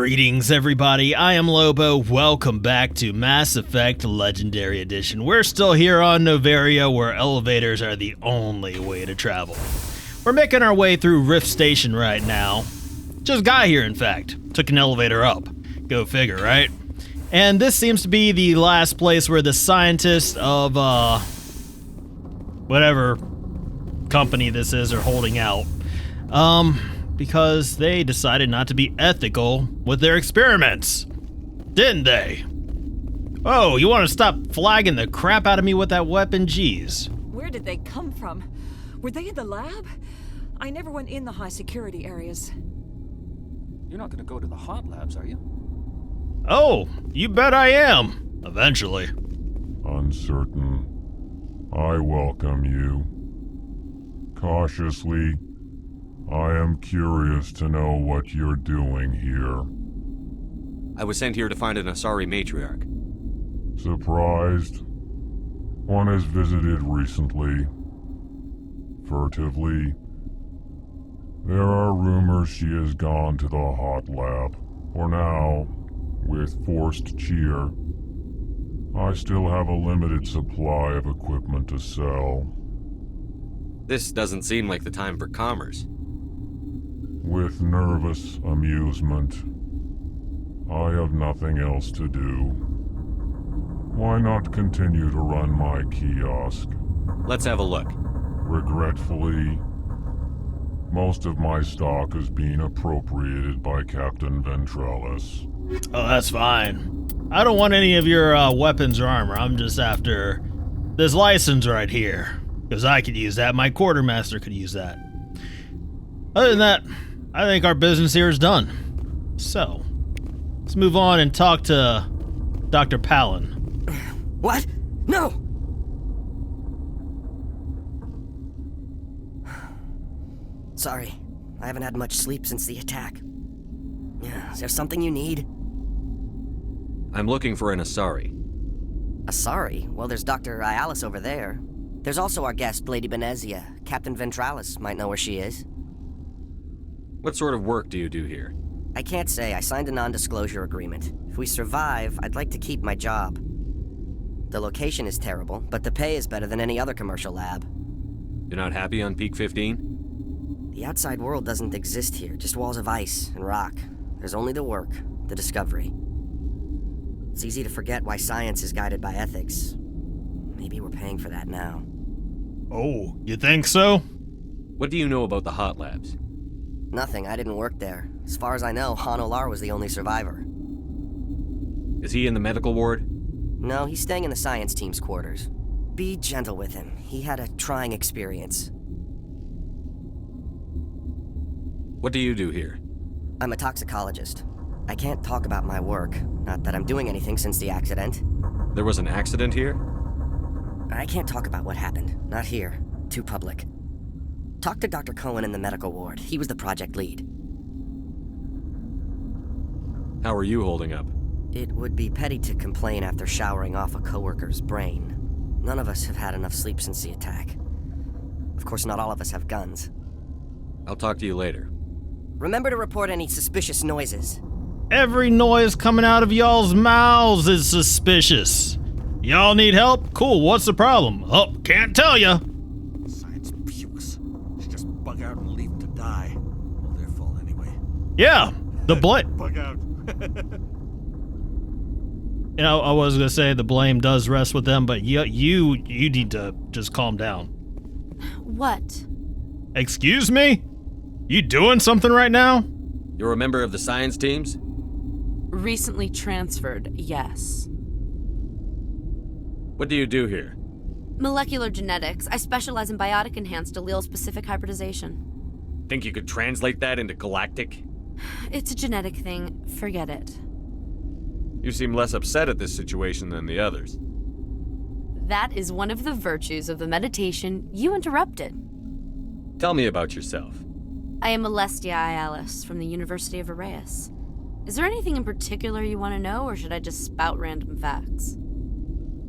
Greetings, everybody. I am Lobo. Welcome back to Mass Effect Legendary Edition. We're still here on Novaria, where elevators are the only way to travel. We're making our way through Rift Station right now. Just got here, in fact. Took an elevator up. Go figure, right? And this seems to be the last place where the scientists of, whatever company this is are holding out. Because they decided not to be ethical with their experiments. Didn't they? Oh, you want to stop flagging the crap out of me with that weapon? Jeez. Where did they come from? Were they in the lab? I never went in the high security areas. You're not gonna go to the hot labs, are you? Oh, you bet I am. Eventually. Uncertain. I welcome you. Cautiously, I am curious to know what you're doing here. I was sent here to find an Asari matriarch. Surprised? One has visited recently. Furtively. There are rumors she has gone to the hot lab. For now, with forced cheer, I still have a limited supply of equipment to sell. This doesn't seem like the time for commerce. With nervous amusement. I have nothing else to do. Why not continue to run my kiosk? Let's have a look. Regretfully, most of my stock is being appropriated by Captain Ventralis. Oh, that's fine. I don't want any of your weapons or armor. I'm just after this license right here. Because I could use that. My quartermaster could use that. Other than that, I think our business here is done. So, let's move on and talk to Dr. Palin. What? No! Sorry, I haven't had much sleep since the attack. Is there something you need? I'm looking for an Asari. Asari? Well, there's Dr. Ialis over there. There's also our guest, Lady Benezia. Captain Ventralis might know where she is. What sort of work do you do here? I can't say. I signed a non-disclosure agreement. If we survive, I'd like to keep my job. The location is terrible, but the pay is better than any other commercial lab. You're not happy on Peak 15? The outside world doesn't exist here, just walls of ice and rock. There's only the work, the discovery. It's easy to forget why science is guided by ethics. Maybe we're paying for that now. Oh, you think so? What do you know about the hot labs? Nothing, I didn't work there. As far as I know, Han Olar was the only survivor. Is he in the medical ward? No, he's staying in the science team's quarters. Be gentle with him. He had a trying experience. What do you do here? I'm a toxicologist. I can't talk about my work. Not that I'm doing anything since the accident. There was an accident here? I can't talk about what happened. Not here. Too public. Talk to Dr. Cohen in the medical ward. He was the project lead. How are you holding up? It would be petty to complain after showering off a coworker's brain. None of us have had enough sleep since the attack. Of course, not all of us have guns. I'll talk to you later. Remember to report any suspicious noises. Every noise coming out of y'all's mouths is suspicious. Y'all need help? Cool, what's the problem? Oh, can't tell ya. Science pukes. Should just bug out and leave them to die. Well, their fault anyway. Yeah, the blame. Bug out. You know, I was gonna say the blame does rest with them, but you need to just calm down. What? Excuse me? You doing something right now? You're a member of the science teams? Recently transferred, yes. What do you do here? Molecular genetics. I specialize in biotic-enhanced allele-specific hybridization. Think you could translate that into galactic? It's a genetic thing. Forget it. You seem less upset at this situation than the others. That is one of the virtues of the meditation you interrupted. Tell me about yourself. I am Alestia Ialis from the University of Arraeus. Is there anything in particular you want to know, or should I just spout random facts?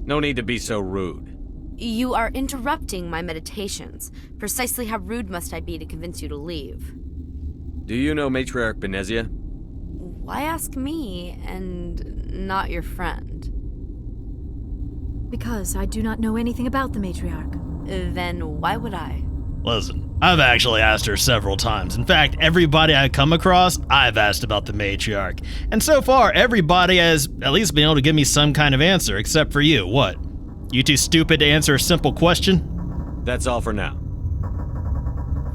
No need to be so rude. You are interrupting my meditations. Precisely how rude must I be to convince you to leave? Do you know Matriarch Benezia? Why ask me and not your friend? Because I do not know anything about the Matriarch. Then why would I? Listen, I've actually asked her several times. In fact, everybody I come across, I've asked about the Matriarch. And so far, everybody has at least been able to give me some kind of answer, except for you. What? You too stupid to answer a simple question? That's all for now.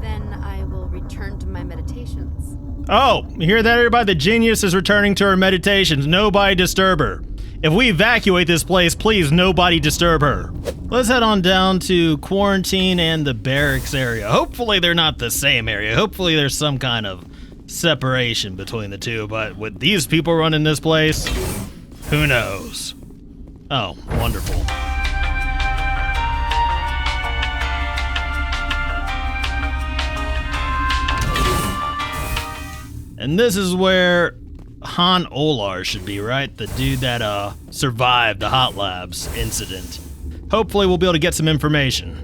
Then I will return to my meditations. Oh, you hear that, everybody? The genius is returning to her meditations. Nobody disturb her. If we evacuate this place, please nobody disturb her. Let's head on down to quarantine and the barracks area. Hopefully they're not the same area. Hopefully there's some kind of separation between the two, but with these people running this place, who knows? Oh, wonderful. And this is where Han Olar should be, right? The dude that survived the Hot Labs incident. Hopefully we'll be able to get some information.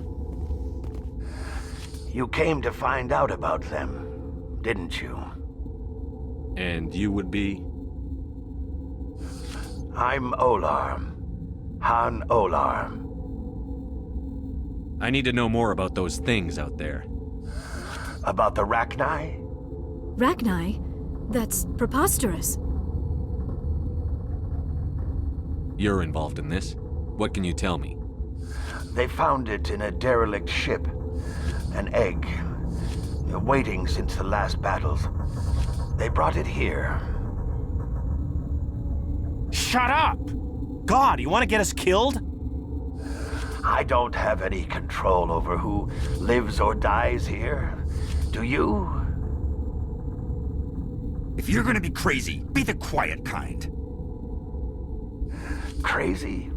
You came to find out about them, didn't you? And you would be? I'm Olar. Han Olar. I need to know more about those things out there. About the Rachni? Rachni? That's preposterous. You're involved in this. What can you tell me? They found it in a derelict ship. An egg. Waiting since the last battles. They brought it here. Shut up! God, you want to get us killed? I don't have any control over who lives or dies here. Do you? If you're gonna be crazy, be the quiet kind. Crazy?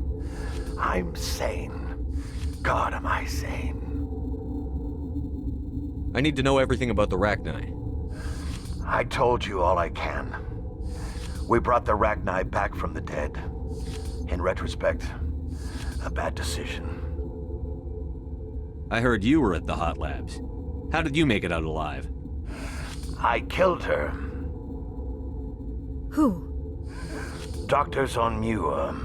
I'm sane. God, am I sane? I need to know everything about the Rachni. I told you all I can. We brought the Rachni back from the dead. In retrospect, a bad decision. I heard you were at the Hot Labs. How did you make it out alive? I killed her. Who? Doctors on Muir.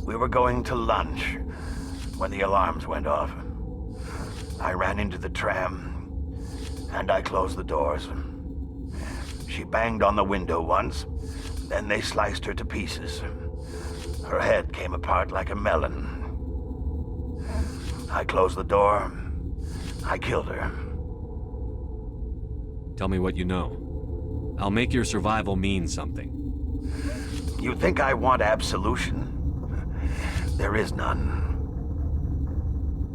We were going to lunch when the alarms went off. I ran into the tram, and I closed the doors. She banged on the window once, then they sliced her to pieces. Her head came apart like a melon. I closed the door. I killed her. Tell me what you know. I'll make your survival mean something. You think I want absolution? There is none.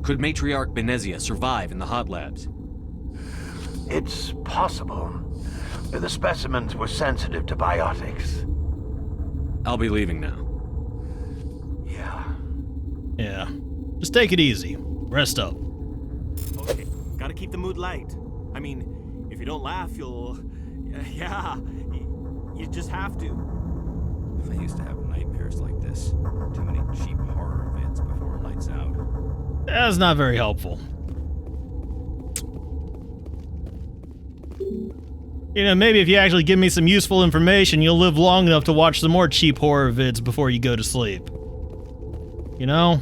Could Matriarch Benezia survive in the Hot Labs? It's possible. The specimens were sensitive to biotics. I'll be leaving now. Yeah. Just take it easy. Rest up. Okay, gotta keep the mood light. I mean, if you don't laugh, you'll... yeah, you just have to. I used to have nightmares like this. Too many cheap horror vids before lights out. That's not very helpful. You know, maybe if you actually give me some useful information, you'll live long enough to watch some more cheap horror vids before you go to sleep. You know?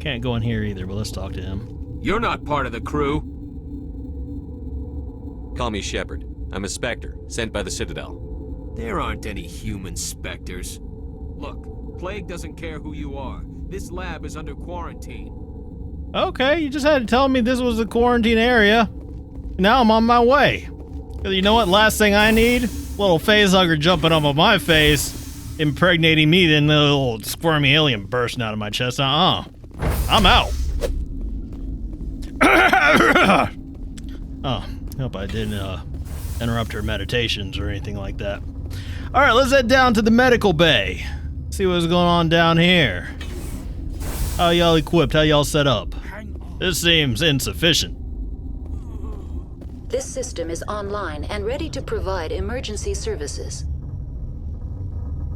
Can't go in here either, but let's talk to him. You're not part of the crew. Call me Shepard. I'm a Spectre, sent by the Citadel. There aren't any human specters. Look, Plague doesn't care who you are. This lab is under quarantine. Okay, you just had to tell me this was a quarantine area. Now I'm on my way. You know what? Last thing I need? Little facehugger jumping up on my face, impregnating me, then the little squirmy alien bursting out of my chest. I'm out. Oh, hope I didn't interrupt her meditations or anything like that. All right, let's head down to the medical bay. See what's going on down here. How y'all equipped? How y'all set up? This seems insufficient. This system is online and ready to provide emergency services.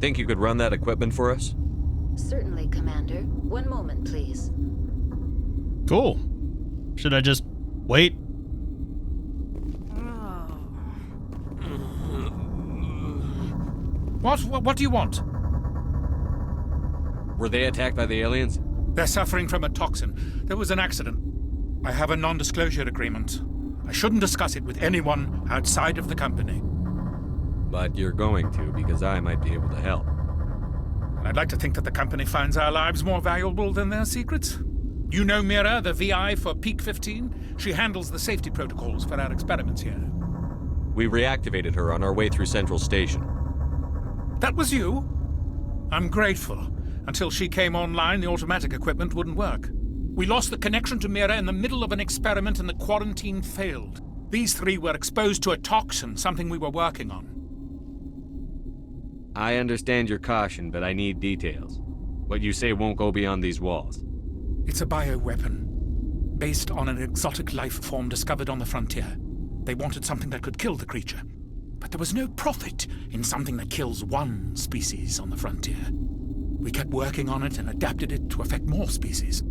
Think you could run that equipment for us? Certainly, Commander. One moment, please. Cool. Should I just wait? What do you want? Were they attacked by the aliens? They're suffering from a toxin. There was an accident. I have a non-disclosure agreement. I shouldn't discuss it with anyone outside of the company. But you're going to, because I might be able to help. And I'd like to think that the company finds our lives more valuable than their secrets. You know Mira, the VI for Peak 15? She handles the safety protocols for our experiments here. We reactivated her on our way through Central Station. That was you? I'm grateful. Until she came online, the automatic equipment wouldn't work. We lost the connection to Mira in the middle of an experiment and the quarantine failed. These three were exposed to a toxin, something we were working on. I understand your caution, but I need details. What you say won't go beyond these walls. It's a bioweapon, based on an exotic life form discovered on the frontier. They wanted something that could kill the creature. But there was no profit in something that kills one species on the frontier. We kept working on it and adapted it to affect more species.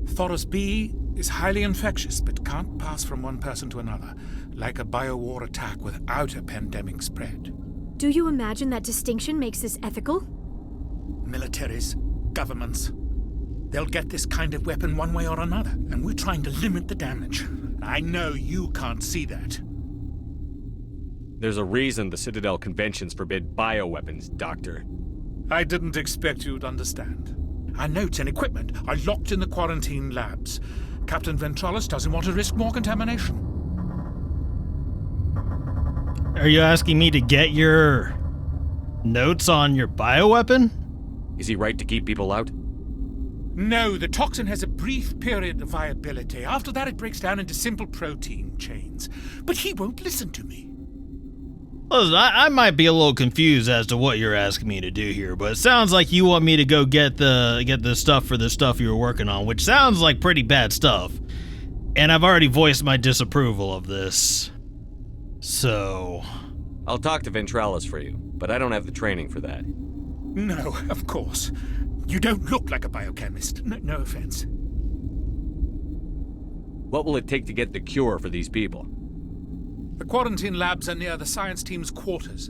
Thoros B is highly infectious, but can't pass from one person to another, like a biowar attack without a pandemic spread. Do you imagine that distinction makes this ethical? Militaries, governments, they'll get this kind of weapon one way or another, and we're trying to limit the damage. I know you can't see that. There's a reason the Citadel conventions forbid bioweapons, Doctor. I didn't expect you'd understand. Our notes and equipment are locked in the quarantine labs. Captain Ventralis doesn't want to risk more contamination. Are you asking me to get your notes on your bioweapon? Is he right to keep people out? No, the toxin has a brief period of viability. After that, it breaks down into simple protein chains. But he won't listen to me. Listen, I might be a little confused as to what you're asking me to do here, but it sounds like you want me to go get the stuff for the stuff you were working on, which sounds like pretty bad stuff. And I've already voiced my disapproval of this. So... I'll talk to Ventralis for you, but I don't have the training for that. No, of course. You don't look like a biochemist. No offense. What will it take to get the cure for these people? The quarantine labs are near the science team's quarters.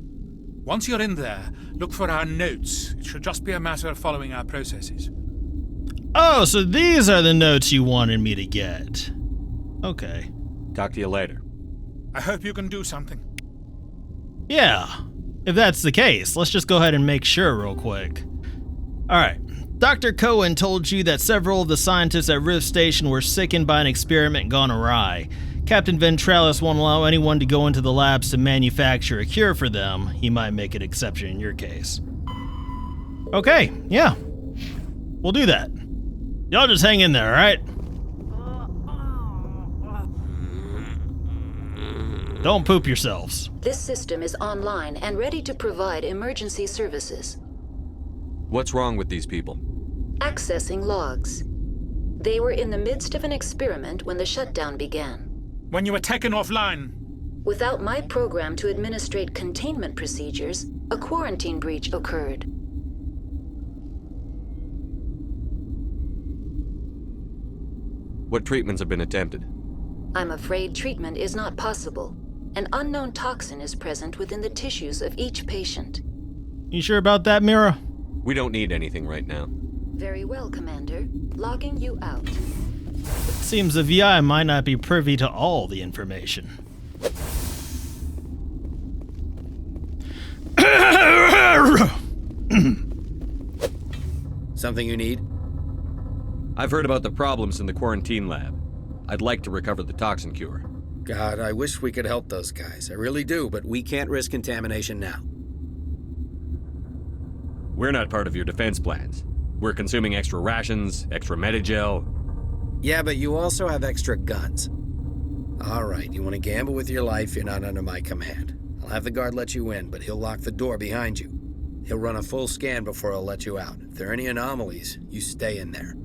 Once you're in there, look for our notes. It should just be a matter of following our processes. Oh, so these are the notes you wanted me to get. Okay. Talk to you later. I hope you can do something. Yeah, if that's the case, let's just go ahead and make sure real quick. Alright, Dr. Cohen told you that several of the scientists at Rift Station were sickened by an experiment gone awry. Captain Ventralis won't allow anyone to go into the labs to manufacture a cure for them. He might make an exception in your case. Okay, yeah. We'll do that. Y'all just hang in there, alright? Don't poop yourselves. This system is online and ready to provide emergency services. What's wrong with these people? Accessing logs. They were in the midst of an experiment when the shutdown began. When you were taken offline. Without my program to administrate containment procedures, a quarantine breach occurred. What treatments have been attempted? I'm afraid treatment is not possible. An unknown toxin is present within the tissues of each patient. You sure about that, Mira? We don't need anything right now. Very well, Commander. Logging you out. It seems the VI might not be privy to all the information. Something you need? I've heard about the problems in the quarantine lab. I'd like to recover the toxin cure. God, I wish we could help those guys. I really do, but we can't risk contamination now. We're not part of your defense plans. We're consuming extra rations, extra Medigel. Yeah, but you also have extra guns. All right, you want to gamble with your life, you're not under my command. I'll have the guard let you in, but he'll lock the door behind you. He'll run a full scan before he'll let you out. If there are any anomalies, you stay in there.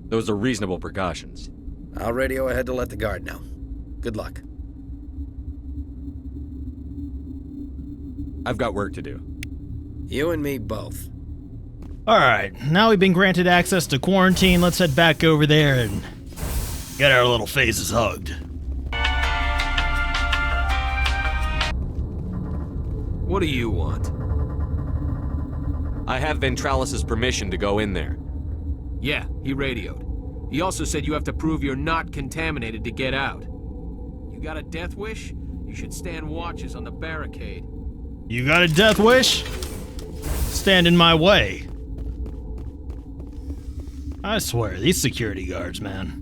Those are reasonable precautions. I'll radio ahead to let the guard know. Good luck. I've got work to do. You and me both. Alright, now we've been granted access to quarantine, let's head back over there and get our little faces hugged. What do you want? I have Ventralis's permission to go in there. Yeah, he radioed. He also said you have to prove you're not contaminated to get out. You got a death wish? You should stand watches on the barricade. You got a death wish? Stand in my way. I swear, these security guards, man.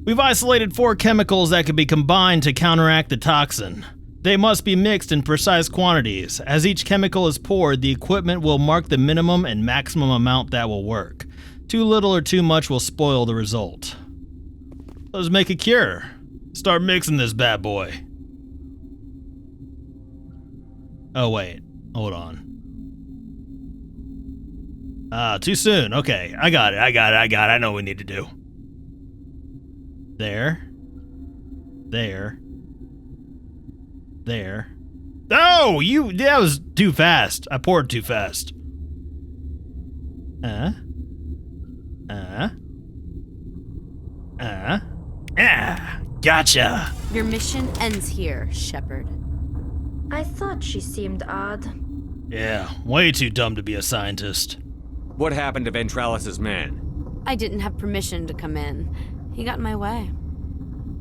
We've isolated 4 chemicals that could be combined to counteract the toxin. They must be mixed in precise quantities. As each chemical is poured, the equipment will mark the minimum and maximum amount that will work. Too little or too much will spoil the result. Let's make a cure. Start mixing this bad boy. Oh wait, hold on. Too soon. Okay, I got it. I know what we need to do. There. Oh, that was too fast. I poured too fast. Gotcha. Your mission ends here, Shepard. I thought she seemed odd. Yeah, way too dumb to be a scientist. What happened to Ventralis's man? I didn't have permission to come in. He got in my way.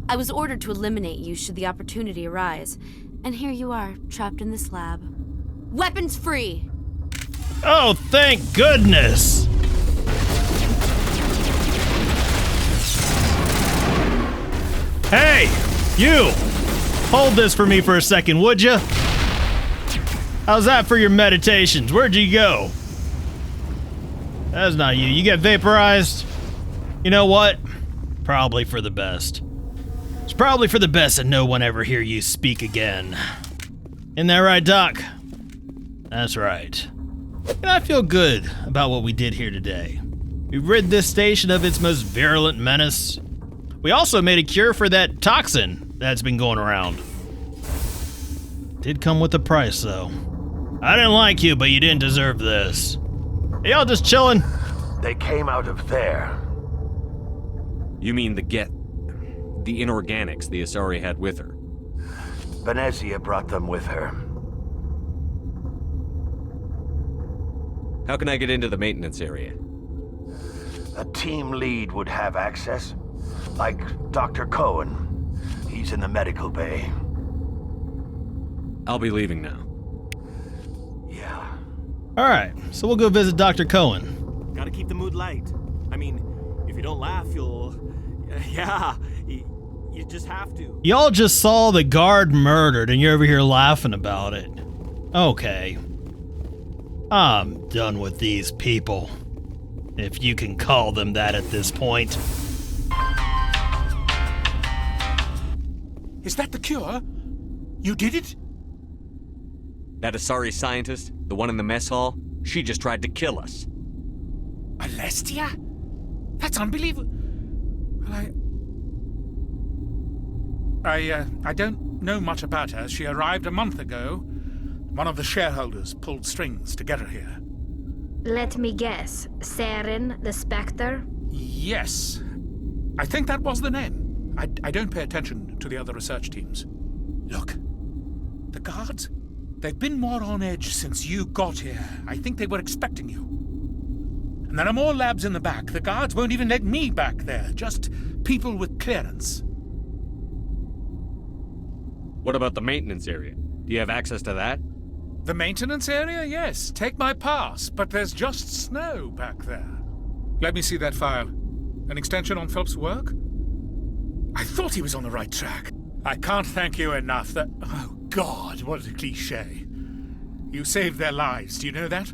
I was ordered to eliminate you should the opportunity arise. And here you are, trapped in this lab. Weapons free! Oh, thank goodness! Hey, you! Hold this for me for a second, would you? How's that for your meditations? Where'd you go? That's not you. You get vaporized? You know what? Probably for the best. It's probably for the best that no one ever hear you speak again. Isn't that right, Doc? That's right. And I feel good about what we did here today. We rid this station of its most virulent menace. We also made a cure for that toxin that's been going around. Did come with a price, though. I didn't like you, but you didn't deserve this. Are y'all just chilling? They came out of there. You mean the inorganics the Asari had with her? Benezia brought them with her. How can I get into the maintenance area? A team lead would have access. Like Dr. Cohen. He's in the medical bay. I'll be leaving now. Yeah. Alright, so we'll go visit Dr. Cohen. Gotta keep the mood light. I mean, if you don't laugh, you'll... Yeah, you just have to. Y'all just saw the guard murdered and you're over here laughing about it. Okay. I'm done with these people. If you can call them that at this point. Is that the cure? You did it? That Asari scientist, the one in the mess hall, she just tried to kill us. Alestia? That's unbelievable. Well, I don't know much about her. She arrived a month ago. One of the shareholders pulled strings to get her here. Let me guess. Saren, the Spectre? Yes. I think that was the name. I don't pay attention to the other research teams. Look, the guards, they've been more on edge since you got here. I think they were expecting you. And there are more labs in the back. The guards won't even let me back there. Just people with clearance. What about the maintenance area? Do you have access to that? The maintenance area? Yes. Take my pass. But there's just snow back there. Let me see that file. An extension on Phelps' work? I thought he was on the right track. I can't thank you enough that... Oh, God, what a cliché. You saved their lives. Do you know that?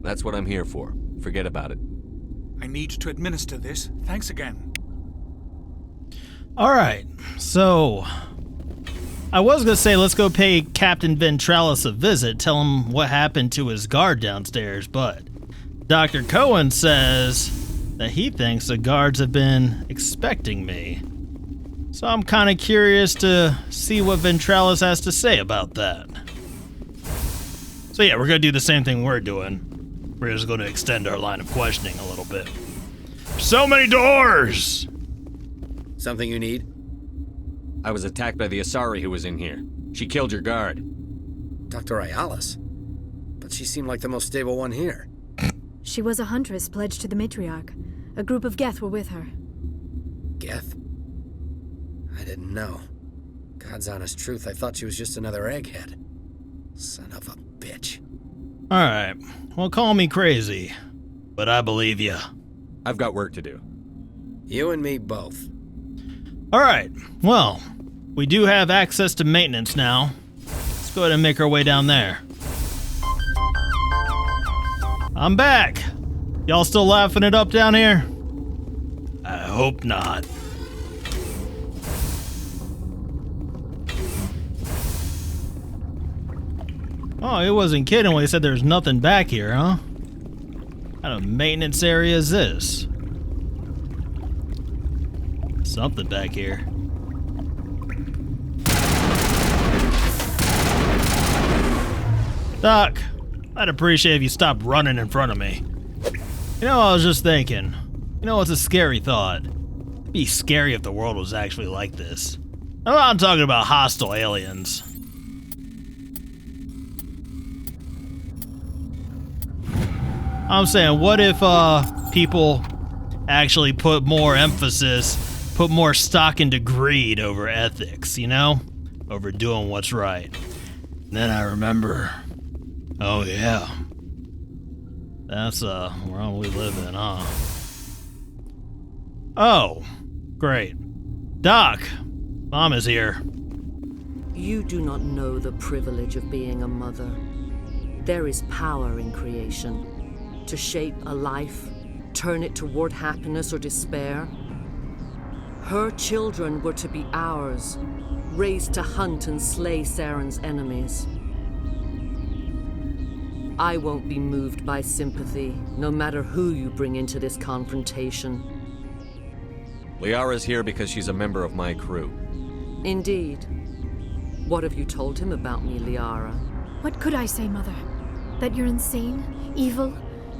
That's what I'm here for. Forget about it. I need to administer this. Thanks again. Alright, so... I was gonna say let's go pay Captain Ventralis a visit, tell him what happened to his guard downstairs, but... Dr. Cohen says that he thinks the guards have been expecting me. So I'm kind of curious to see what Ventralis has to say about that. So yeah, we're gonna do the same thing we're doing. We're just gonna extend our line of questioning a little bit. So many doors! Something you need? I was attacked by the Asari who was in here. She killed your guard. Dr. Ayalis? But she seemed like the most stable one here. She was a huntress pledged to the Matriarch. A group of Geth were with her. Geth? I didn't know. God's honest truth, I thought she was just another egghead. Son of a bitch. Alright, well, call me crazy, but I believe you. I've got work to do. You and me both. Alright, well, we do have access to maintenance now. Let's go ahead and make our way down there. I'm back! Y'all still laughing it up down here? I hope not. Oh, he wasn't kidding when he said there's nothing back here, huh? What kind of maintenance area is this? Something back here. Doc, I'd appreciate if you stopped running in front of me. You know, I was just thinking. You know, it's a scary thought. It'd be scary if the world was actually like this. I'm talking about hostile aliens. I'm saying, what if people actually put more emphasis, put more stock into greed over ethics, you know? Over doing what's right. And then I remember, oh yeah, that's where we live in, huh? Oh, great. Doc, Mom is here. You do not know the privilege of being a mother. There is power in creation. To shape a life, turn it toward happiness or despair. Her children were to be ours, raised to hunt and slay Saren's enemies. I won't be moved by sympathy, no matter who you bring into this confrontation. Liara's here because she's a member of my crew. Indeed. What have you told him about me, Liara? What could I say, Mother? That you're insane? Evil?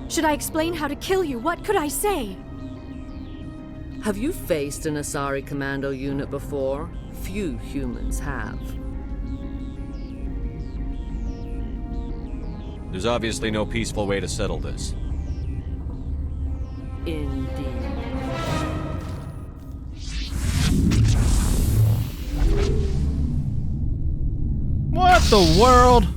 Should I explain how to kill you? What could I say? Have you faced an Asari commando unit before? Few humans have. There's obviously no peaceful way to settle this. Indeed. What the world?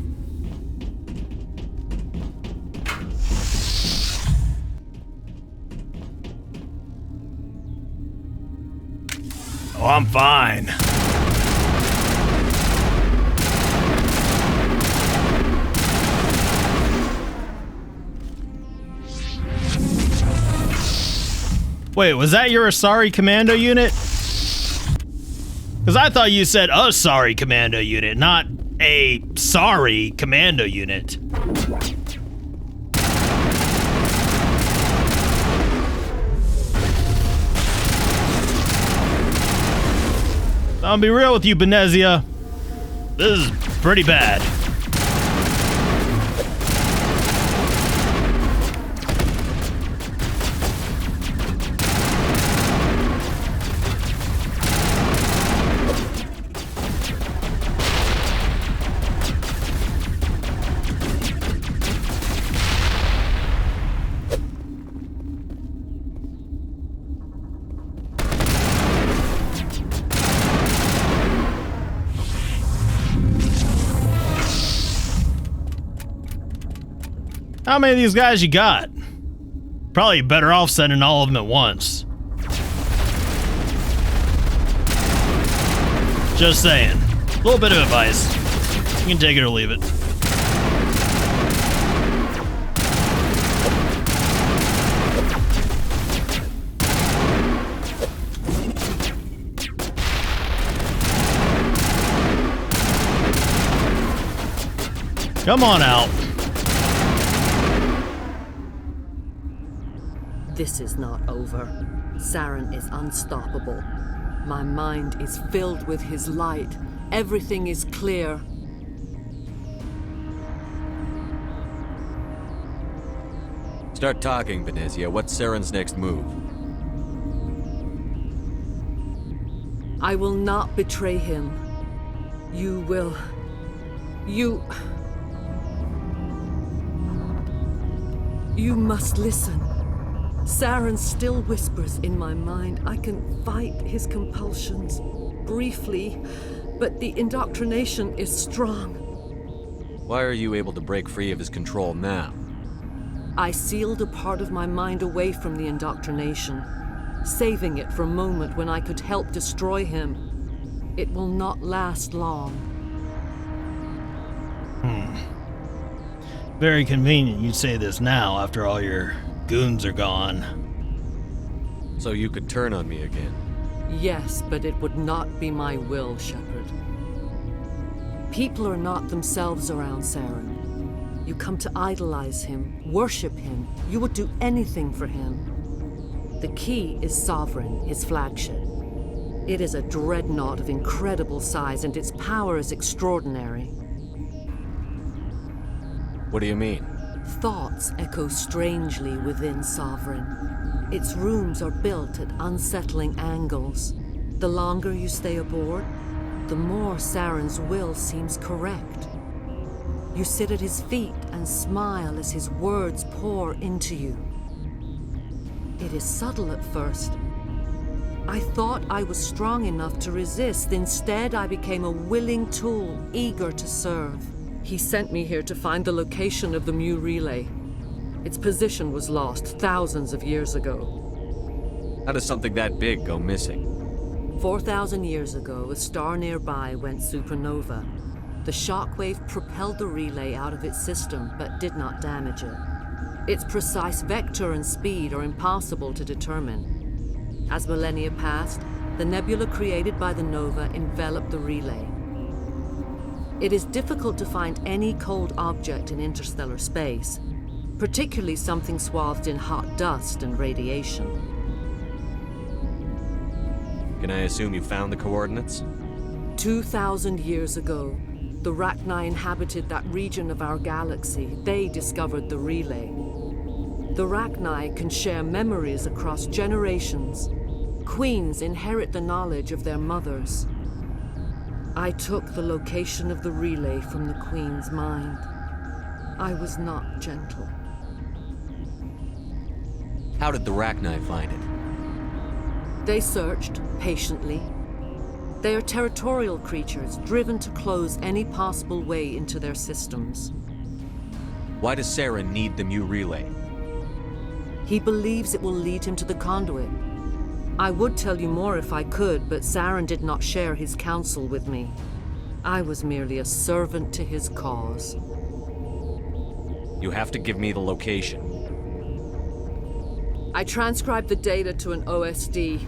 Oh, I'm fine. Wait, was that your Asari commando unit? Because I thought you said Asari commando unit, not a sorry commando unit. I'll be real with you, Benezia. This is pretty bad. How many of these guys you got? Probably better off sending all of them at once. Just saying. A little bit of advice. You can take it or leave it. Come on out. This is not over. Saren is unstoppable. My mind is filled with his light. Everything is clear. Start talking, Benezia. What's Saren's next move? I will not betray him. You will... You must listen. Saren still whispers in my mind. I can fight his compulsions, briefly, but the indoctrination is strong. Why are you able to break free of his control now? I sealed a part of my mind away from the indoctrination, saving it for a moment when I could help destroy him. It will not last long. Very convenient you'd say this now after all your goons are gone. So you could turn on me again? Yes, but it would not be my will, Shepard. People are not themselves around Saren. You come to idolize him, worship him. You would do anything for him. The key is Sovereign, his flagship. It is a dreadnought of incredible size, and its power is extraordinary. What do you mean? Thoughts echo strangely within Sovereign. Its rooms are built at unsettling angles. The longer you stay aboard, the more Saren's will seems correct. You sit at his feet and smile as his words pour into you. It is subtle at first. I thought I was strong enough to resist. Instead, I became a willing tool, eager to serve. He sent me here to find the location of the Mu relay. Its position was lost thousands of years ago. How does something that big go missing? 4,000 years ago, a star nearby went supernova. The shockwave propelled the relay out of its system, but did not damage it. Its precise vector and speed are impossible to determine. As millennia passed, the nebula created by the nova enveloped the relay. It is difficult to find any cold object in interstellar space, particularly something swathed in hot dust and radiation. Can I assume you found the coordinates? 2,000 years ago, the Rachni inhabited that region of our galaxy. They discovered the relay. The Rachni can share memories across generations. Queens inherit the knowledge of their mothers. I took the location of the relay from the Queen's mind. I was not gentle. How did the Rachni find it? They searched patiently. They are territorial creatures, driven to close any possible way into their systems. Why does Saren need the Mu relay? He believes it will lead him to the conduit. I would tell you more if I could, but Saren did not share his counsel with me. I was merely a servant to his cause. You have to give me the location. I transcribed the data to an OSD.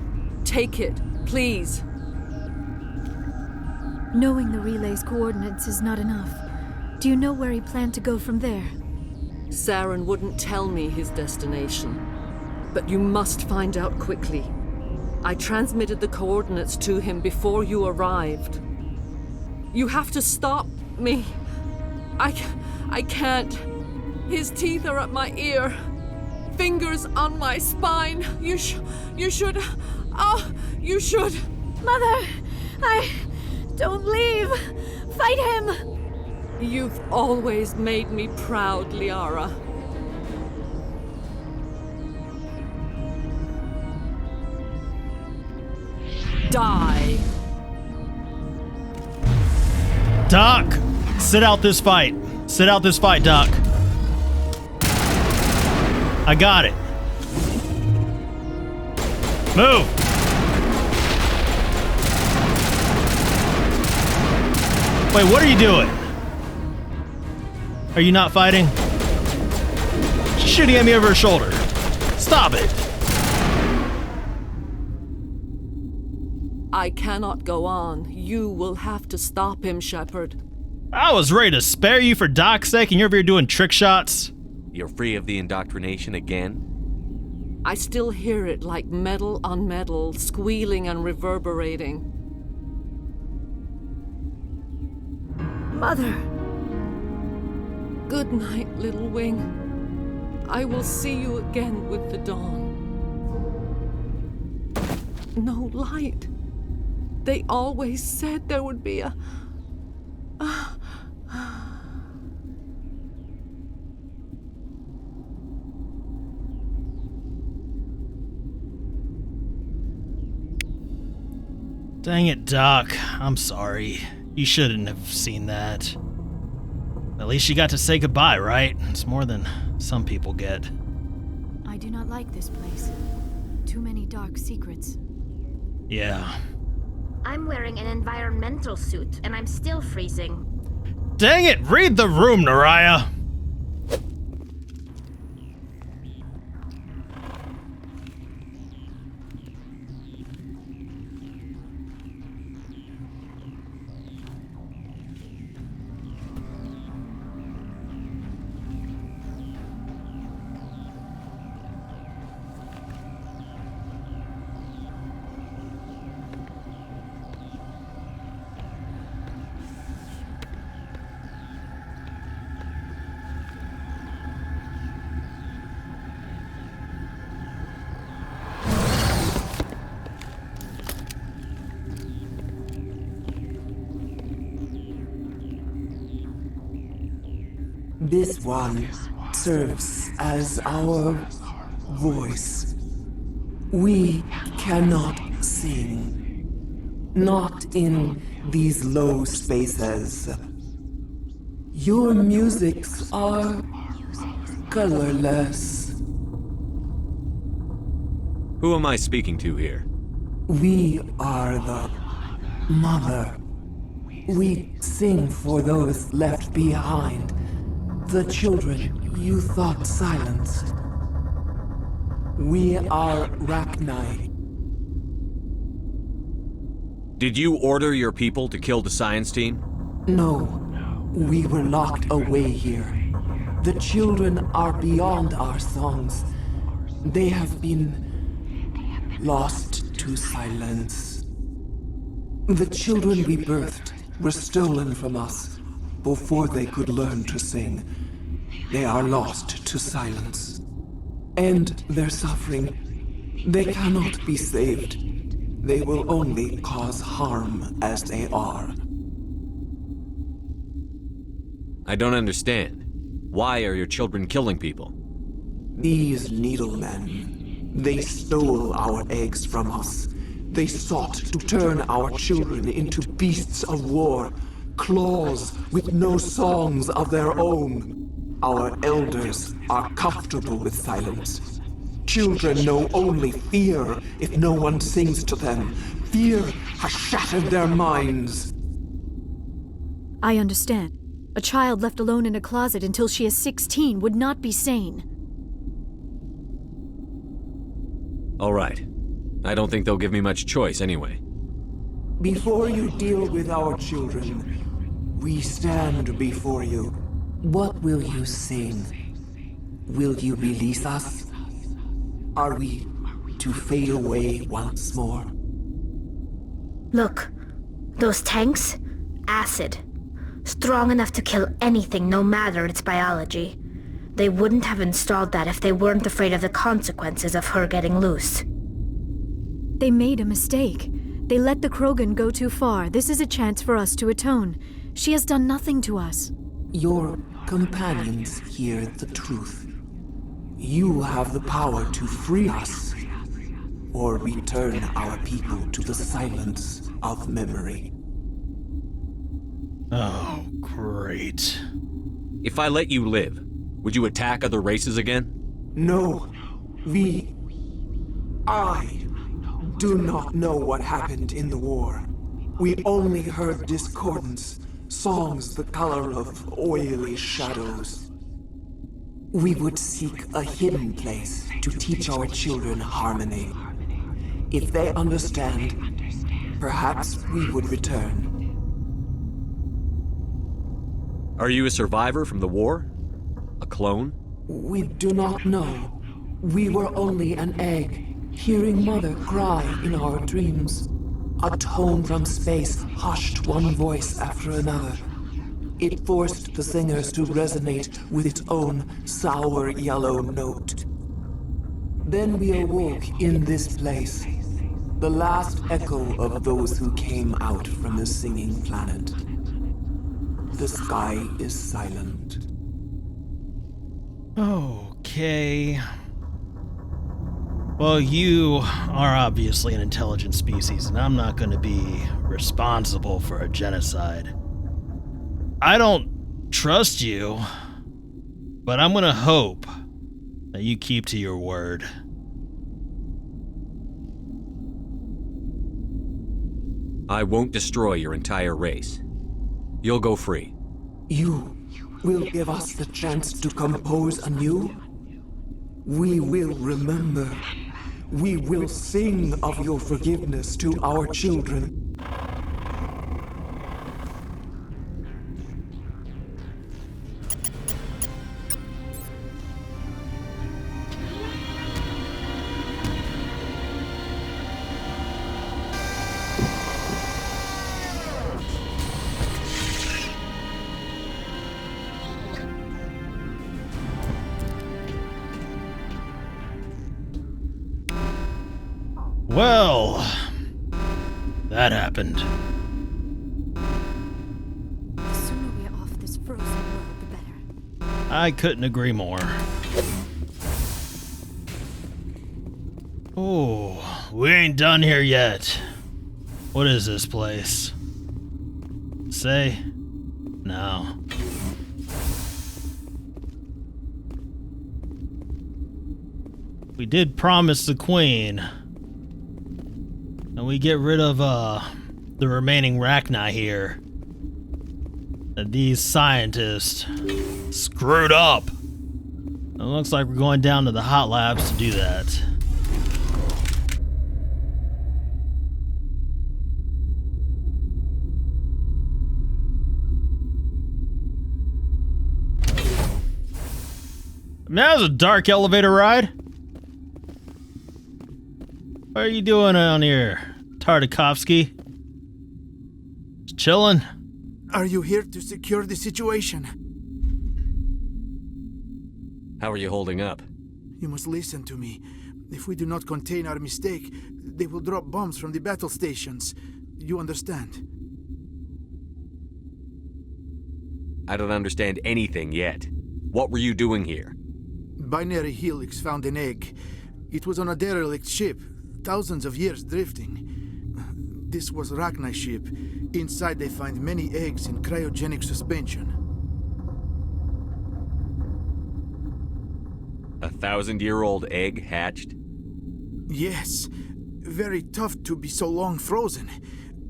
Take it, please. Knowing the relay's coordinates is not enough. Do you know where he planned to go from there? Saren wouldn't tell me his destination, but you must find out quickly. I transmitted the coordinates to him before you arrived. You have to stop me. I can't. His teeth are at my ear. Fingers on my spine. You should. You should. Mother, don't leave. Fight him. You've always made me proud, Liara. Die. Doc, sit out this fight. Sit out this fight, Doc. I got it. Move. Wait, what are you doing? Are you not fighting? She's shooting at me over her shoulder. Stop it. I cannot go on. You will have to stop him, Shepard. I was ready to spare you for Doc's sake, and you're over here doing trick shots. You're free of the indoctrination again? I still hear it like metal on metal, squealing and reverberating. Mother! Good night, little wing. I will see you again with the dawn. No light. They always said there would be a... Dang it, Doc. I'm sorry. You shouldn't have seen that. At least you got to say goodbye, right? It's more than some people get. I do not like this place. Too many dark secrets. Yeah. I'm wearing an environmental suit, and I'm still freezing. Dang it! Read the room, Naraya! This one serves as our voice. We cannot sing. Not in these low spaces. Your musics are colorless. Who am I speaking to here? We are the mother. We sing for those left behind. The children you thought silenced. We are Rachni. Did you order your people to kill the science team? No, we were locked away here. The children are beyond our songs. They have been lost to silence. The children we birthed were stolen from us before they could learn to sing. They are lost to silence. And their suffering, they cannot be saved. They will only cause harm as they are. I don't understand. Why are your children killing people? These needlemen, they stole our eggs from us. They sought to turn our children into beasts of war, claws with no songs of their own. Our elders are comfortable with silence. Children know only fear if no one sings to them. Fear has shattered their minds. I understand. A child left alone in a closet until she is 16 would not be sane. All right. I don't think they'll give me much choice anyway. Before you deal with our children, we stand before you. What will you sing? Will you release us? Are we to fade away once more? Look, those tanks? Acid. Strong enough to kill anything, no matter its biology. They wouldn't have installed that if they weren't afraid of the consequences of her getting loose. They made a mistake. They let the Krogan go too far. This is a chance for us to atone. She has done nothing to us. Your companions hear the truth. You have the power to free us, or return our people to the silence of memory. Oh, great. If I let you live, would you attack other races again? No. I do not know what happened in the war. We only heard discordance, songs the color of oily shadows. We would seek a hidden place to teach our children harmony. If they understand, perhaps we would return. Are you a survivor from the war? A clone? We do not know. We were only an egg, hearing Mother cry in our dreams. A tone from space hushed one voice after another. It forced the singers to resonate with its own sour yellow note. Then we awoke in this place. The last echo of those who came out from the singing planet. The sky is silent. Okay. Well, you are obviously an intelligent species, and I'm not going to be responsible for a genocide. I don't trust you, but I'm going to hope that you keep to your word. I won't destroy your entire race. You'll go free. You will give us the chance to compose anew? We will remember. We will sing of your forgiveness to our children. Well, that happened. The sooner we're off this frozen world, the better. I couldn't agree more. Oh, we ain't done here yet. What is this place? Say? No. We did promise the queen. And we get rid of the remaining Rachni here. That these scientists screwed up. It looks like we're going down to the hot labs to do that. Man, that was a dark elevator ride. What are you doing on here, Tartakovsky? Just chilling? Are you here to secure the situation? How are you holding up? You must listen to me. If we do not contain our mistake, they will drop bombs from the battle stations. You understand? I don't understand anything yet. What were you doing here? Binary Helix found an egg. It was on a derelict ship, thousands of years drifting. This was Rachni's ship. Inside they find many eggs in cryogenic suspension. 1,000-year-old egg hatched? Yes. Very tough to be so long frozen.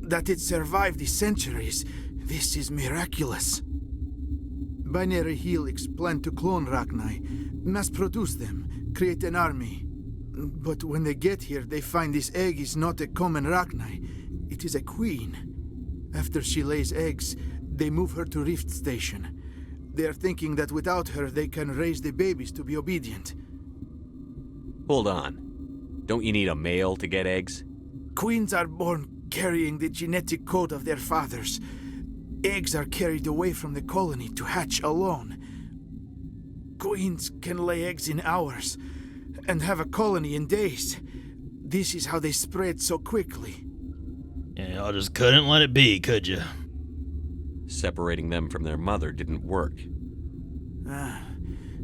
That it survived the centuries. This is miraculous. Binary Helix planned to clone Rachni, mass-produce them, create an army. But when they get here, they find this egg is not a common Rachni. It is a queen. After she lays eggs, they move her to Rift Station. They are thinking that without her, they can raise the babies to be obedient. Hold on. Don't you need a male to get eggs? Queens are born carrying the genetic code of their fathers. Eggs are carried away from the colony to hatch alone. Queens can lay eggs in hours and have a colony in days. This is how they spread so quickly. Yeah, y'all just couldn't let it be, could you? Separating them from their mother didn't work.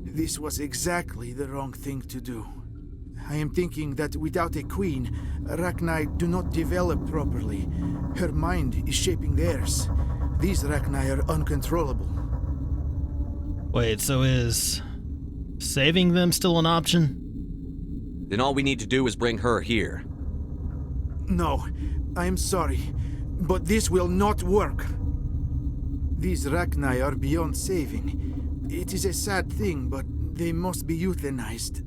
This was exactly the wrong thing to do. I am thinking that without a queen, Rachni do not develop properly. Her mind is shaping theirs. These Rachni are uncontrollable. Wait, so is saving them still an option? Then all we need to do is bring her here. No, I am sorry, but this will not work. These Rachni are beyond saving. It is a sad thing, but they must be euthanized.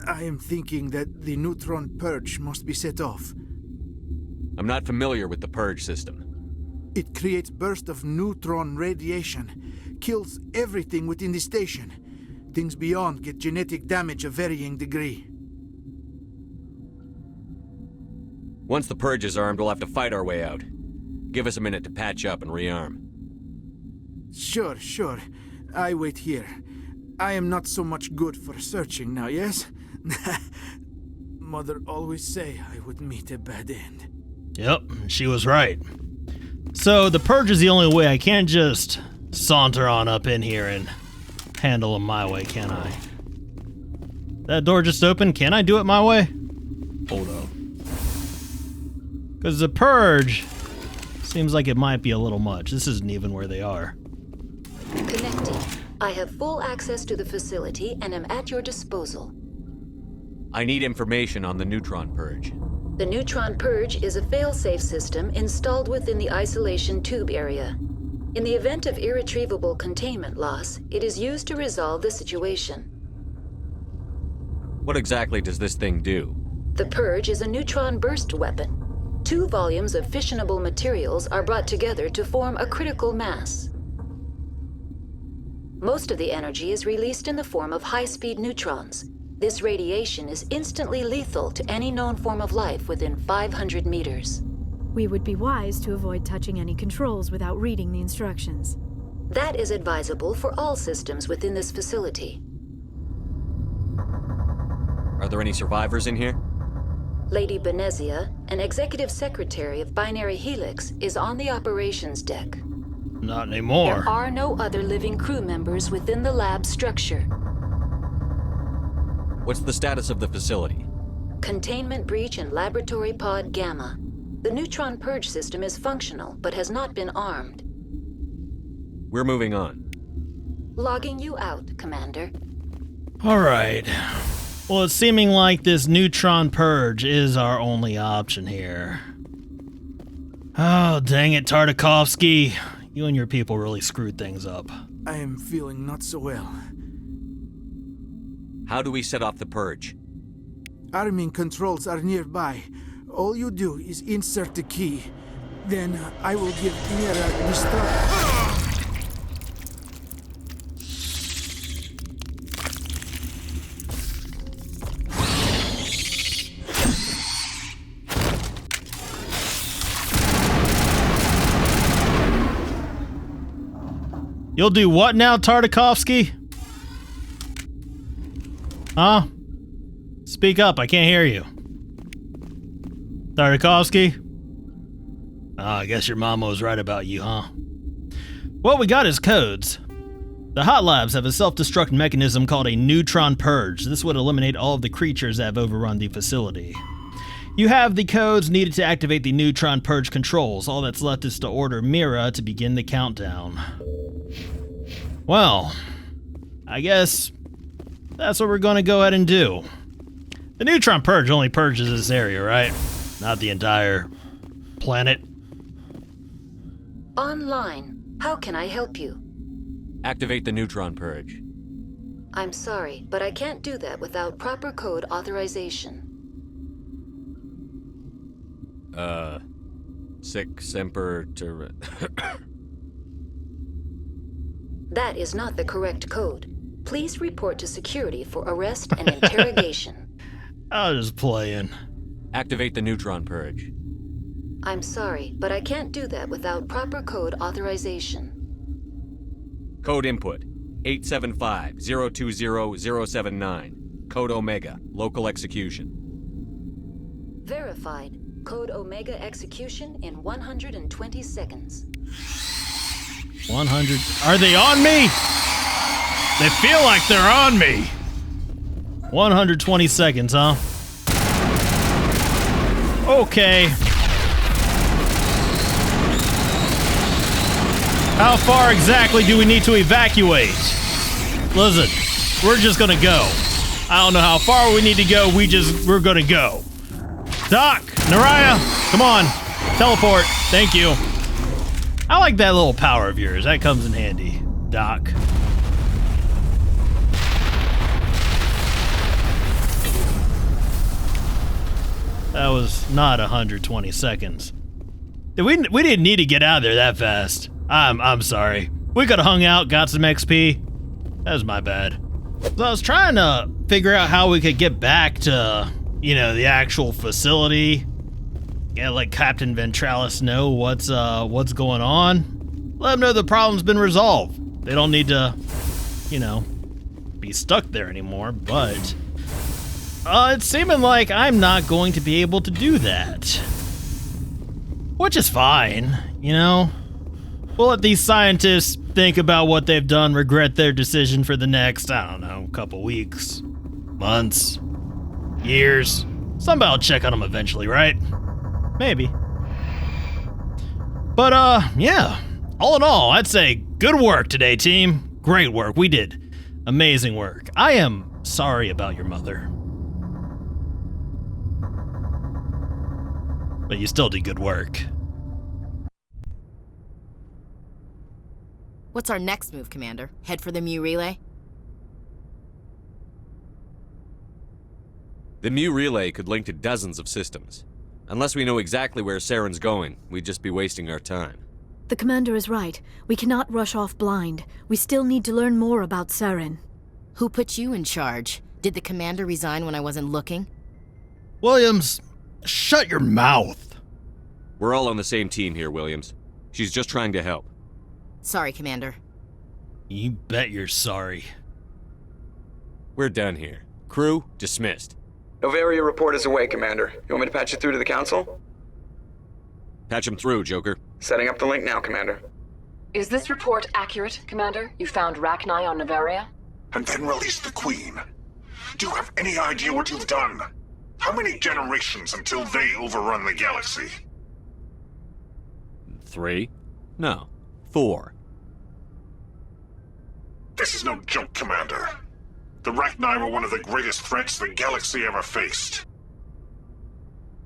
I am thinking that the neutron purge must be set off. I'm not familiar with the purge system. It creates bursts of neutron radiation, kills everything within the station. Things beyond get genetic damage of varying degree. Once the purge is armed, we'll have to fight our way out. Give us a minute to patch up and rearm. Sure. I wait here. I am not so much good for searching now, yes? Mother always say I would meet a bad end. Yep, she was right. So the purge is the only way. I can't just saunter on up in here and handle them my way, can I? That door just opened. Can I do it my way? Hold up. Because the purge seems like it might be a little much. This isn't even where they are. Connecting. I have full access to the facility and am at your disposal. I need information on the neutron purge. The neutron purge is a fail-safe system installed within the isolation tube area. In the event of irretrievable containment loss, it is used to resolve the situation. What exactly does this thing do? The purge is a neutron burst weapon. 2 volumes of fissionable materials are brought together to form a critical mass. Most of the energy is released in the form of high-speed neutrons. This radiation is instantly lethal to any known form of life within 500 meters. We would be wise to avoid touching any controls without reading the instructions. That is advisable for all systems within this facility. Are there any survivors in here? Lady Benezia, an executive secretary of Binary Helix, is on the operations deck. Not anymore. There are no other living crew members within the lab structure. What's the status of the facility? Containment breach in Laboratory Pod Gamma. The neutron purge system is functional, but has not been armed. We're moving on. Logging you out, Commander. All right. Well, it's seeming like this neutron purge is our only option here. Oh, dang it, Tartakovsky. You and your people really screwed things up. I am feeling not so well. How do we set off the purge? Arming controls are nearby. All you do is insert the key. Then I will give Mira the start. You'll do what now, Tartakovsky? Huh? Speak up, I can't hear you. Tartakovsky? Oh, I guess your mama was right about you, huh? What we got is codes. The Hot Labs have a self-destruct mechanism called a neutron purge. This would eliminate all of the creatures that have overrun the facility. You have the codes needed to activate the neutron purge controls. All that's left is to order Mira to begin the countdown. Well, I guess that's what we're going to go ahead and do. The neutron purge only purges this area, right? Not the entire planet. Online. How can I help you? Activate the neutron purge. I'm sorry, but I can't do that without proper code authorization. Sic semper ter... That is not the correct code. Please report to security for arrest and interrogation. I was just playing. Activate the neutron purge. I'm sorry, but I can't do that without proper code authorization. Code input 875-020-079. Code Omega. Local execution. Verified. Code Omega execution in 120 seconds. 100. Are they on me? They feel like they're on me. 120 seconds, huh? Okay. How far exactly do we need to evacuate? Listen, we're just gonna go. I don't know how far we need to go, we're gonna go. Doc, Naraya, come on, teleport, thank you. I like that little power of yours, that comes in handy, Doc. That was not 120 seconds. We didn't need to get out of there that fast. I'm sorry. We could have hung out, got some XP. That was my bad. So I was trying to figure out how we could get back to, you know, the actual facility. Yeah, let Captain Ventralis know what's going on. Let them know the problem's been resolved. They don't need to, you know, be stuck there anymore, but... it's seeming like I'm not going to be able to do that. Which is fine, you know? We'll let these scientists think about what they've done, regret their decision for the next, I don't know, couple weeks, months, years. Somebody will check on them eventually, right? Maybe. But, yeah. All in all, I'd say good work today, team. Great work. We did amazing work. I am sorry about your mother. But you still did good work. What's our next move, Commander? Head for the Mu relay? The Mu relay could link to dozens of systems. Unless we know exactly where Saren's going, we'd just be wasting our time. The Commander is right. We cannot rush off blind. We still need to learn more about Saren. Who put you in charge? Did the Commander resign when I wasn't looking? Williams, shut your mouth. We're all on the same team here, Williams. She's just trying to help. Sorry, Commander. You bet you're sorry. We're done here. Crew, dismissed. Novaria report is away, Commander. You want me to patch it through to the Council? Patch him through, Joker. Setting up the link now, Commander. Is this report accurate, Commander? You found Rachni on Novaria? And then released the Queen. Do you have any idea what you've done? How many generations until they overrun the galaxy? 3? No, 4. This is no joke, Commander. The Rachni were one of the greatest threats the galaxy ever faced.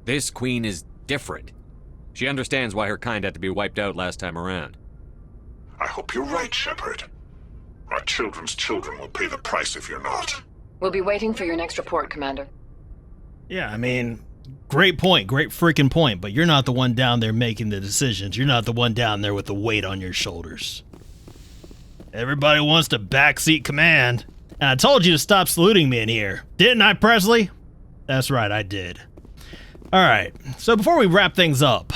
This Queen is different. She understands why her kind had to be wiped out last time around. I hope you're right, Shepard. Our children's children will pay the price if you're not. We'll be waiting for your next report, Commander. Yeah, I mean, great point, great freaking point, but you're not the one down there making the decisions. You're not the one down there with the weight on your shoulders. Everybody wants to backseat command. And I told you to stop saluting me in here. Didn't I, Presley? That's right, I did. Alright, so before we wrap things up,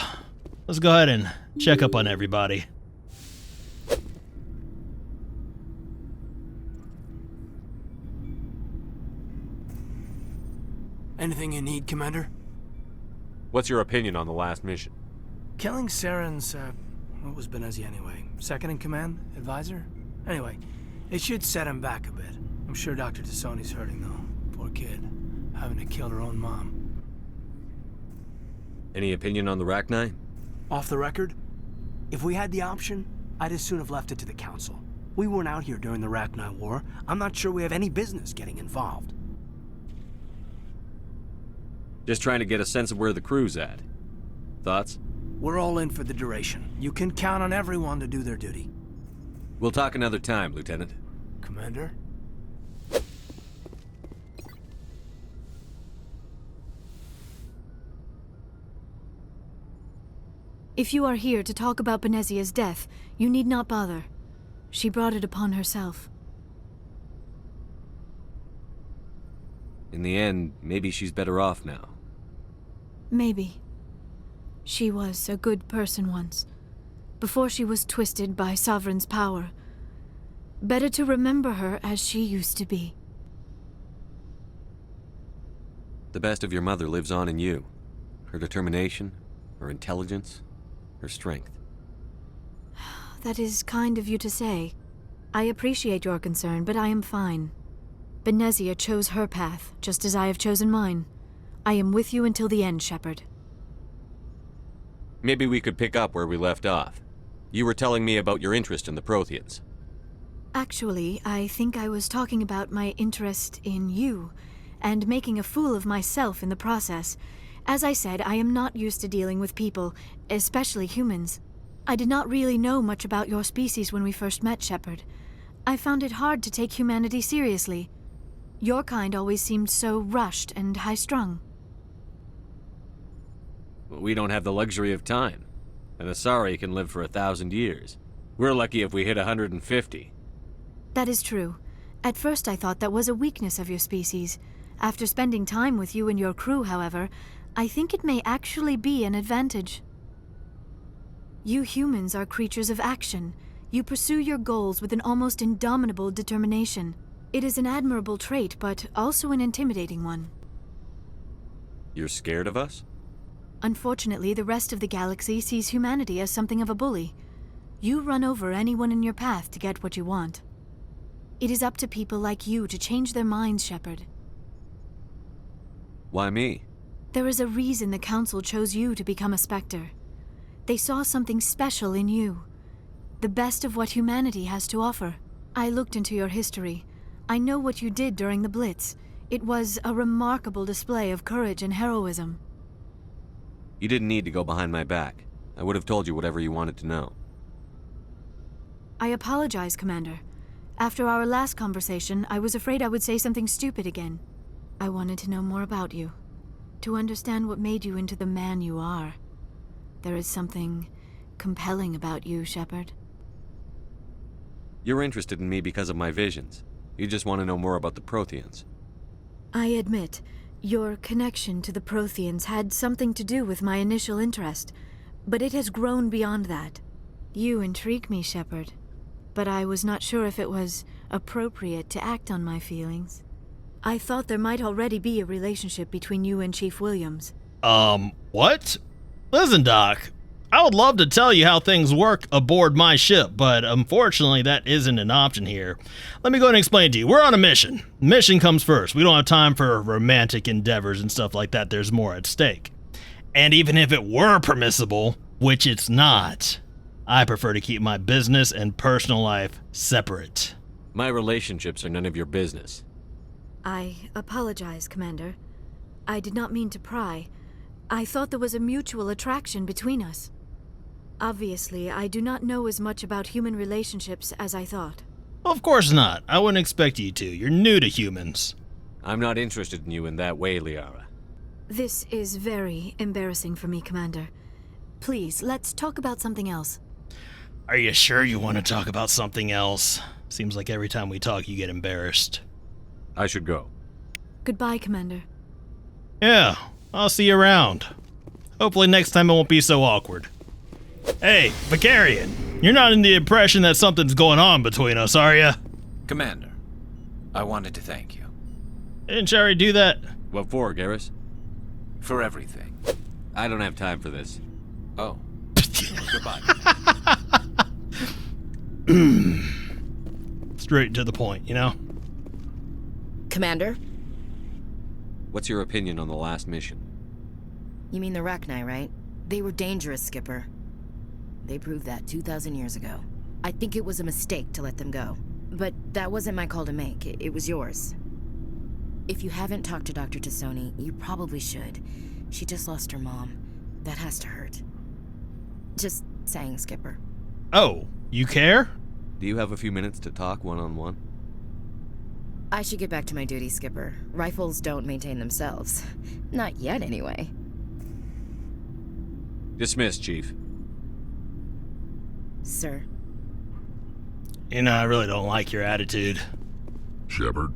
let's go ahead and check up on everybody. Anything you need, Commander? What's your opinion on the last mission? Killing Saren's, what was Benezia anyway? Second in command? Advisor? Anyway, it should set him back a bit. I'm sure Dr. Tassoni's hurting, though. Poor kid. Having to kill her own mom. Any opinion on the Rachni? Off the record? If we had the option, I'd as soon have left it to the Council. We weren't out here during the Rachni War. I'm not sure we have any business getting involved. Just trying to get a sense of where the crew's at. Thoughts? We're all in for the duration. You can count on everyone to do their duty. We'll talk another time, Lieutenant. Commander? If you are here to talk about Benezia's death, you need not bother. She brought it upon herself. In the end, maybe she's better off now. Maybe. She was a good person once, before she was twisted by Sovereign's power. Better to remember her as she used to be. The best of your mother lives on in you. Her determination, her intelligence, her strength. That is kind of you to say. I appreciate your concern, but I am fine. Benezia chose her path, just as I have chosen mine. I am with you until the end, Shepard. Maybe we could pick up where we left off. You were telling me about your interest in the Protheans. Actually, I think I was talking about my interest in you, and making a fool of myself in the process. As I said, I am not used to dealing with people, especially humans. I did not really know much about your species when we first met, Shepard. I found it hard to take humanity seriously. Your kind always seemed so rushed and high-strung. We don't have the luxury of time. An Asari can live for 1,000 years. We're lucky if we hit 150. That is true. At first I thought that was a weakness of your species. After spending time with you and your crew, however, I think it may actually be an advantage. You humans are creatures of action. You pursue your goals with an almost indomitable determination. It is an admirable trait, but also an intimidating one. You're scared of us? Unfortunately, the rest of the galaxy sees humanity as something of a bully. You run over anyone in your path to get what you want. It is up to people like you to change their minds, Shepard. Why me? There is a reason the Council chose you to become a Spectre. They saw something special in you. The best of what humanity has to offer. I looked into your history. I know what you did during the Blitz. It was a remarkable display of courage and heroism. You didn't need to go behind my back. I would have told you whatever you wanted to know. I apologize, Commander. After our last conversation, I was afraid I would say something stupid again. I wanted to know more about you. To understand what made you into the man you are. There is something compelling about you, Shepard. You're interested in me because of my visions. You just want to know more about the Protheans. I admit, your connection to the Protheans had something to do with my initial interest, but it has grown beyond that. You intrigue me, Shepard, but I was not sure if it was appropriate to act on my feelings. I thought there might already be a relationship between you and Chief Williams. What? Listen, Doc, I would love to tell you how things work aboard my ship, but unfortunately that isn't an option here. Let me go ahead and explain to you. We're on a mission. Mission comes first. We don't have time for romantic endeavors and stuff like that. There's more at stake. And even if it were permissible, which it's not, I prefer to keep my business and personal life separate. My relationships are none of your business. I apologize, Commander. I did not mean to pry. I thought there was a mutual attraction between us. Obviously, I do not know as much about human relationships as I thought. Well, of course not. I wouldn't expect you to. You're new to humans. I'm not interested in you in that way, Liara. This is very embarrassing for me, Commander. Please, let's talk about something else. Are you sure you want to talk about something else? Seems like every time we talk, you get embarrassed. I should go. Goodbye, Commander. Yeah, I'll see you around. Hopefully next time it won't be so awkward. Hey, Vicarian, you're not in the impression that something's going on between us, are you? Commander, I wanted to thank you. Didn't you already do that? What for, Garrus? For everything. I don't have time for this. Oh. Goodbye. Straight to the point, you know? Commander? What's your opinion on the last mission? You mean the Rachni, right? They were dangerous, Skipper. They proved that 2,000 years ago. I think it was a mistake to let them go. But that wasn't my call to make. It was yours. If you haven't talked to Dr. Tassoni, you probably should. She just lost her mom. That has to hurt. Just saying, Skipper. Oh, you care? Do you have a few minutes to talk one-on-one? I should get back to my duty, Skipper. Rifles don't maintain themselves. Not yet, anyway. Dismissed, Chief. Sir. You know, I really don't like your attitude. Shepard.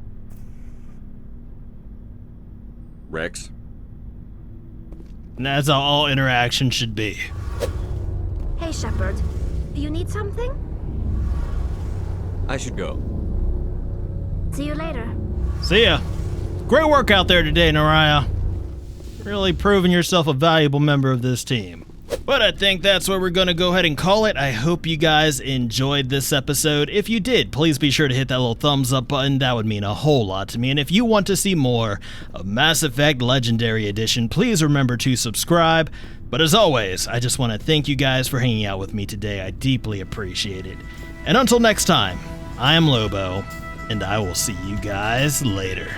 Rex. And that's how all interaction should be. Hey, Shepard. You need something? I should go. See you later. See ya. Great work out there today, Naraya. Really proving yourself a valuable member of this team. But I think that's where we're going to go ahead and call it. I hope you guys enjoyed this episode. If you did, please be sure to hit that little thumbs up button. That would mean a whole lot to me. And if you want to see more of Mass Effect Legendary Edition, please remember to subscribe. But as always, I just want to thank you guys for hanging out with me today. I deeply appreciate it. And until next time, I am Lobo, and I will see you guys later.